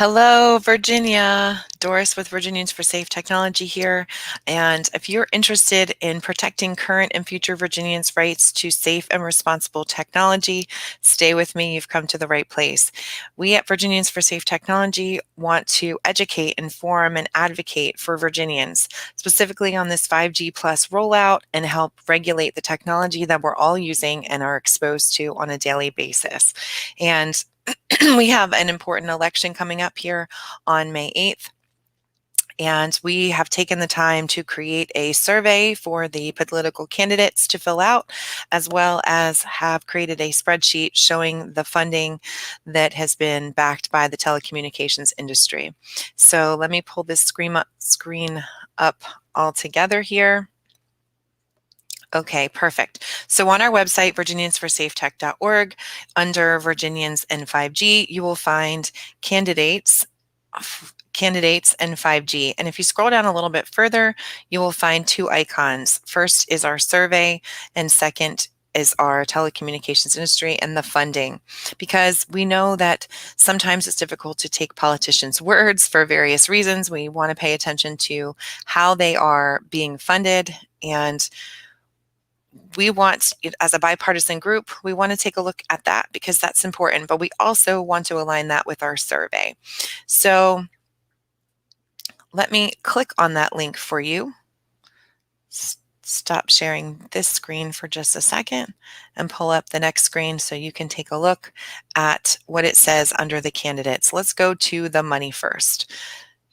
Hello, Virginia. Doris with Virginians for Safe Technology here. And if you're interested in protecting current and future Virginians' rights to safe and responsible technology, stay with me. You've come to the right place. We at Virginians for Safe Technology want to educate, inform, and advocate for Virginians, specifically on this 5G plus rollout, and help regulate the technology that we're all using and are exposed to on a daily basis. And we have an important election coming up here on May 8th. And we have taken the time to create a survey for the political candidates to fill out, as well as have created a spreadsheet showing the funding that has been backed by the telecommunications industry. So let me pull this screen up all together here. Okay, perfect. So on our website, virginiansforsafetech.org, under Virginians and 5G, you will find candidates and 5G. And if you scroll down a little bit further, you will find two icons. First is our survey, and second is our telecommunications industry and the funding, because we know that sometimes it's difficult to take politicians' words for various reasons. We want to pay attention to how they are being funded, and we want, as a bipartisan group, we want to take a look at that because that's important, but we also want to align that with our survey. So let me click on that link for you. Stop sharing this screen for just a second and pull up the next screen so you can take a look at what it says under the candidates. Let's go to the money first.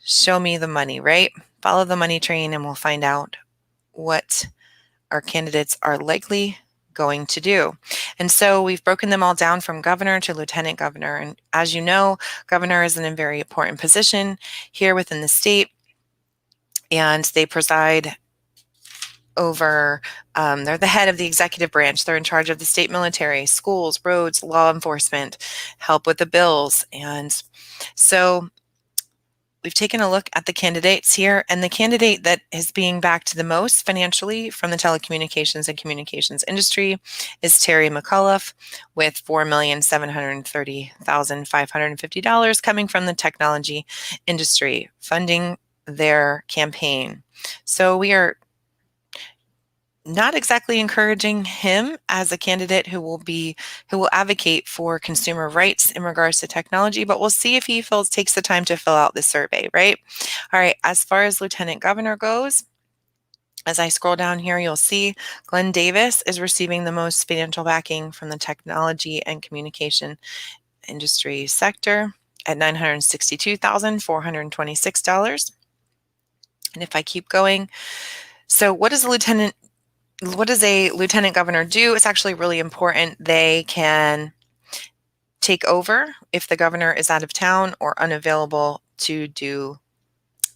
Show me the money, right? Follow the money train and we'll find out what our candidates are likely going to do. And so we've broken them all down from governor to lieutenant governor. And as you know, governor is in a very important position here within the state, and they preside over, they're the head of the executive branch. They're in charge of the state military, schools, roads, law enforcement, help with the bills. And so we've taken a look at the candidates here, and the candidate that is being backed the most financially from the telecommunications and communications industry is Terry McAuliffe with $4,730,550 coming from the technology industry, funding their campaign. So we are not exactly encouraging him as a candidate who will advocate for consumer rights in regards to technology, but we'll see if he takes the time to fill out the survey, right? All right, as far as lieutenant governor goes, as I scroll down here, you'll see Glenn Davis is receiving the most financial backing from the technology and communication industry sector at $962,426. And if I keep going, so what does a lieutenant governor do? It's actually really important. They can take over if the governor is out of town or unavailable to do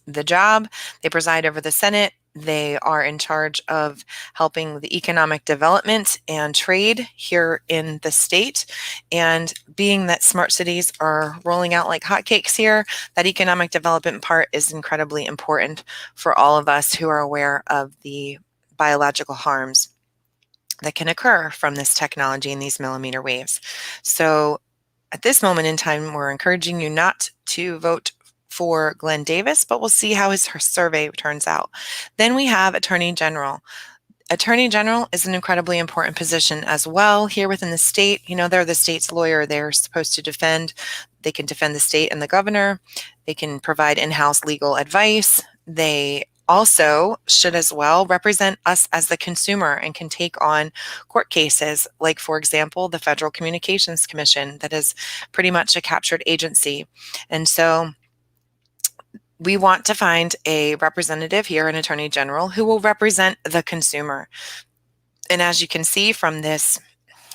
the job. They preside over the Senate. They are in charge of helping the economic development and trade here in the state. And being that smart cities are rolling out like hotcakes here, that economic development part is incredibly important for all of us who are aware of the biological harms that can occur from this technology and these millimeter waves. So at this moment in time, we're encouraging you not to vote for Glenn Davis, but we'll see how his survey turns out. Then we have Attorney General. Attorney General is an incredibly important position as well here within the state. You know, they're the state's lawyer. They're supposed to they can defend the state and the governor. They can provide in-house legal advice. They also should as well represent us as the consumer and can take on court cases, like, for example, the Federal Communications Commission, that is pretty much a captured agency. And so we want to find a representative here, an attorney general, who will represent the consumer. And as you can see from this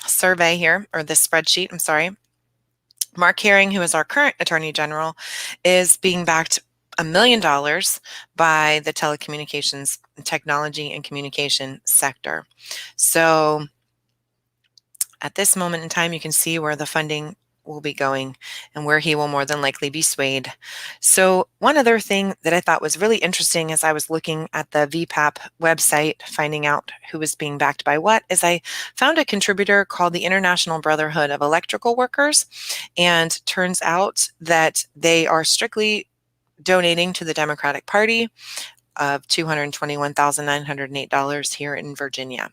survey here, or this spreadsheet, I'm sorry, Mark Herring, who is our current attorney general, is being backed $1 million by the telecommunications, technology, and communication sector. So at this moment in time, you can see where the funding will be going and where he will more than likely be swayed. So one other thing that I thought was really interesting as I was looking at the VPAP website, finding out who was being backed by what, is I found a contributor called the International Brotherhood of Electrical Workers, and turns out that they are strictly donating to the Democratic Party of $221,908 here in Virginia.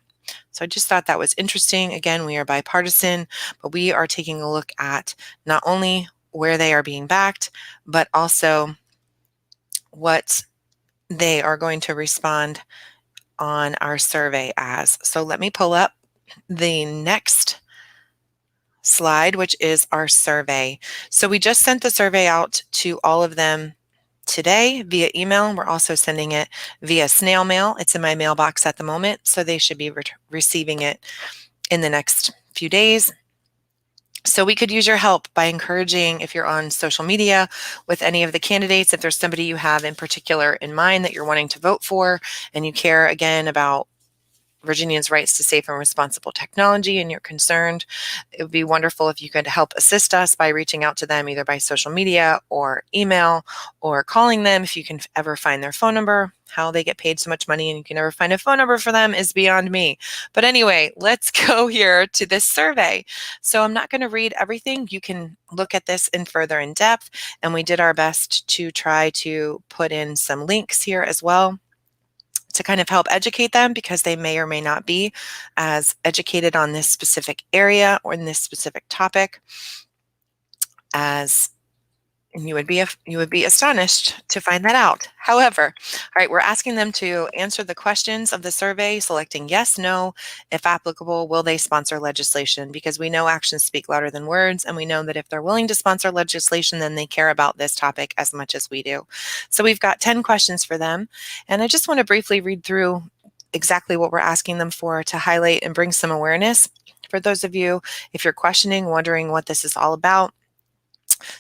So I just thought that was interesting. Again, we are bipartisan, but we are taking a look at not only where they are being backed, but also what they are going to respond on our survey as. So let me pull up the next slide, which is our survey. So we just sent the survey out to all of them today via email. We're also sending it via snail mail. It's in my mailbox at the moment, so they should be receiving it in the next few days. So we could use your help by encouraging, if you're on social media with any of the candidates, if there's somebody you have in particular in mind that you're wanting to vote for and you care again about Virginians' rights to safe and responsible technology and you're concerned, it would be wonderful if you could help assist us by reaching out to them either by social media or email or calling them if you can ever find their phone number. How they get paid so much money and you can never find a phone number for them is beyond me. But anyway, let's go here to this survey. So I'm not going to read everything. You can look at this in further in depth, and we did our best to try to put in some links here as well to kind of help educate them, because they may or may not be as educated on this specific area or in this specific topic as you would be astonished to find that out. However, all right, we're asking them to answer the questions of the survey, selecting yes, no, if applicable, will they sponsor legislation? Because we know actions speak louder than words, and we know that if they're willing to sponsor legislation, then they care about this topic as much as we do. So we've got 10 questions for them, and I just want to briefly read through exactly what we're asking them for to highlight and bring some awareness for those of you, if you're questioning, wondering what this is all about.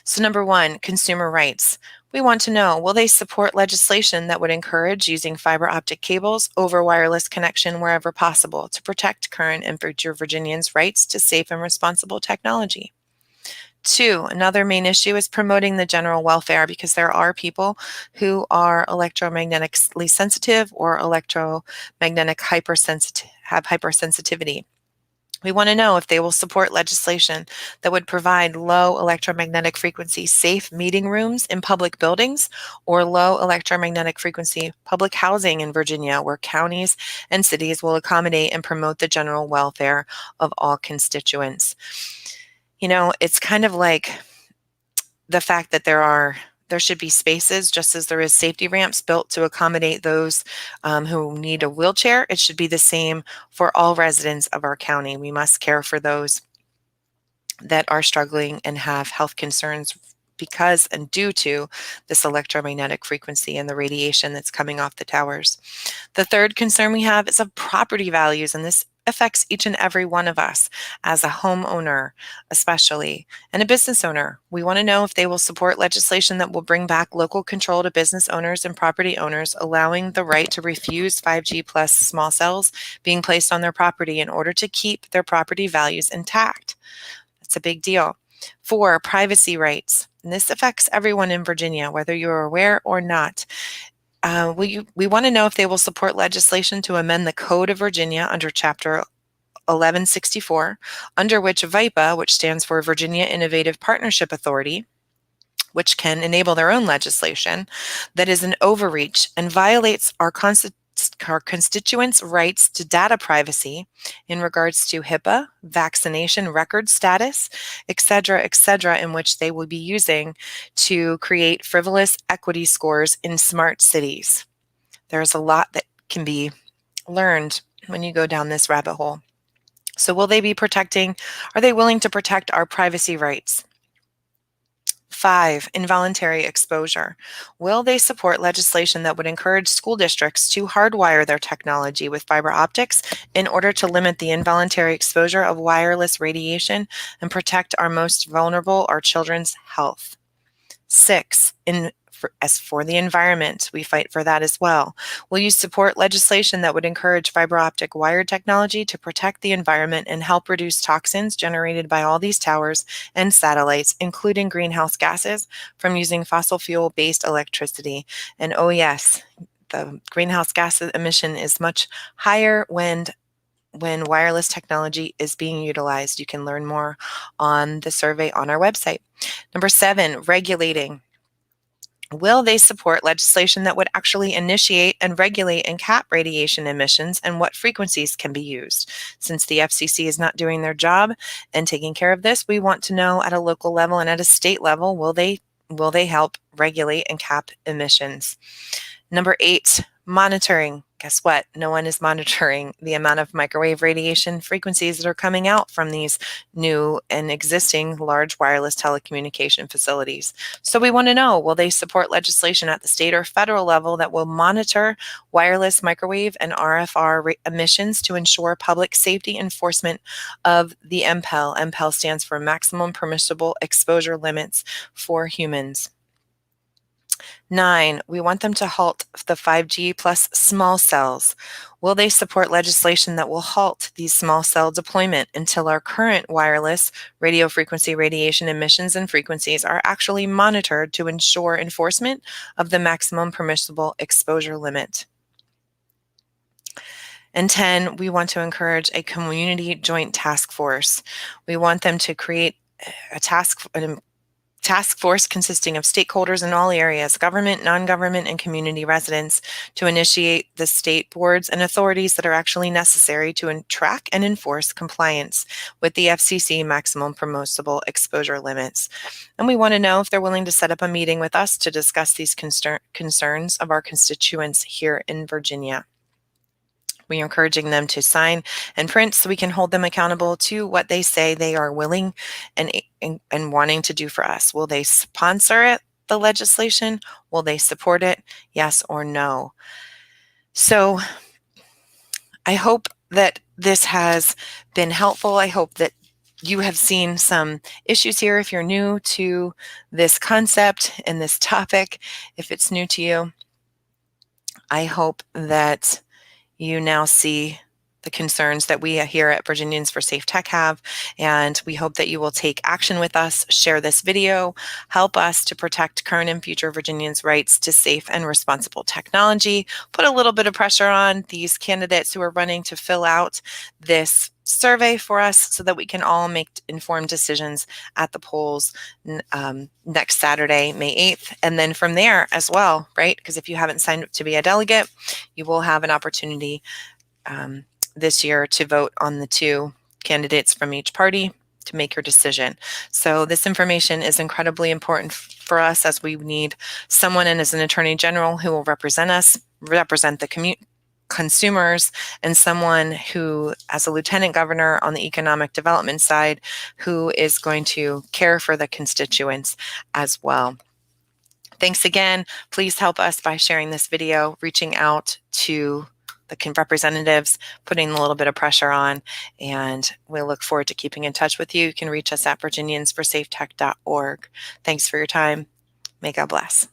So number one, consumer rights. We want to know, will they support legislation that would encourage using fiber optic cables over wireless connection wherever possible to protect current and future Virginians' rights to safe and responsible technology? Two, another main issue is promoting the general welfare, because there are people who are electromagnetically sensitive or electromagnetic have hypersensitivity. We want to know if they will support legislation that would provide low electromagnetic frequency safe meeting rooms in public buildings or low electromagnetic frequency public housing in Virginia, where counties and cities will accommodate and promote the general welfare of all constituents. You know, it's kind of like the fact that there should be spaces, just as there is safety ramps built to accommodate those who need a wheelchair. It should be the same for all residents of our county. We must care for those that are struggling and have health concerns because and due to this electromagnetic frequency and the radiation that's coming off the towers. The third concern we have is of property values, and this affects each and every one of us as a homeowner, especially, and a business owner. We want to know if they will support legislation that will bring back local control to business owners and property owners, allowing the right to refuse 5G plus small cells being placed on their property in order to keep their property values intact. That's a big deal. 4, privacy rights. And this affects everyone in Virginia, whether you're aware or not. We want to know if they will support legislation to amend the Code of Virginia under Chapter 1164, under which VIPA, which stands for Virginia Innovative Partnership Authority, which can enable their own legislation, that is an overreach and violates our constituents' rights to data privacy in regards to HIPAA, vaccination record status, et cetera, in which they will be using to create frivolous equity scores in smart cities. There's a lot that can be learned when you go down this rabbit hole. So are they willing to protect our privacy rights? 5, involuntary exposure. Will they support legislation that would encourage school districts to hardwire their technology with fiber optics in order to limit the involuntary exposure of wireless radiation and protect our most vulnerable, our children's health? 6, as for the environment, we fight for that as well. Will you support legislation that would encourage fiber optic wired technology to protect the environment and help reduce toxins generated by all these towers and satellites, including greenhouse gases from using fossil fuel-based electricity? And oh yes, the greenhouse gas emission is much higher when wireless technology is being utilized. You can learn more on the survey on our website. Number 7, regulating. Will they support legislation that would actually initiate and regulate and cap radiation emissions and what frequencies can be used? Since the FCC is not doing their job and taking care of this, we want to know at a local level and at a state level, will they help regulate and cap emissions? Number 8, monitoring. Guess what? No one is monitoring the amount of microwave radiation frequencies that are coming out from these new and existing large wireless telecommunication facilities. So we want to know, will they support legislation at the state or federal level that will monitor wireless, microwave, and RFR emissions to ensure public safety enforcement of the MPEL? MPEL stands for Maximum Permissible Exposure Limits for Humans. 9, we want them to halt the 5G plus small cells. Will they support legislation that will halt these small cell deployment until our current wireless radio frequency radiation emissions and frequencies are actually monitored to ensure enforcement of the maximum permissible exposure limit? And 10, we want to encourage a community joint task force. We want them to create a task force consisting of stakeholders in all areas, government, non-government, and community residents, to initiate the state boards and authorities that are actually necessary to track and enforce compliance with the FCC maximum permissible exposure limits. And we want to know if they're willing to set up a meeting with us to discuss these concerns of our constituents here in Virginia. We are encouraging them to sign and print so we can hold them accountable to what they say they are willing and wanting to do for us. Will they sponsor it, the legislation? Will they support it? Yes or no? So I hope that this has been helpful. I hope that you have seen some issues here if you're new to this concept and this topic. If it's new to you, I hope that you now see the concerns that we here at Virginians for Safe Tech have, and we hope that you will take action with us, share this video, help us to protect current and future Virginians' rights to safe and responsible technology, put a little bit of pressure on these candidates who are running to fill out this survey for us so that we can all make informed decisions at the polls next Saturday, May 8th. And then from there as well, right? Because if you haven't signed up to be a delegate, you will have an opportunity this year to vote on the 2 candidates from each party to make your decision. So this information is incredibly important for us, as we need someone in as an attorney general who will represent us, represent the consumers, and someone who, as a lieutenant governor on the economic development side, who is going to care for the constituents as well. Thanks again. Please help us by sharing this video, reaching out to the representatives, putting a little bit of pressure on, and we look forward to keeping in touch with you. You can reach us at virginiansforsafetech.org. Thanks for your time. May God bless.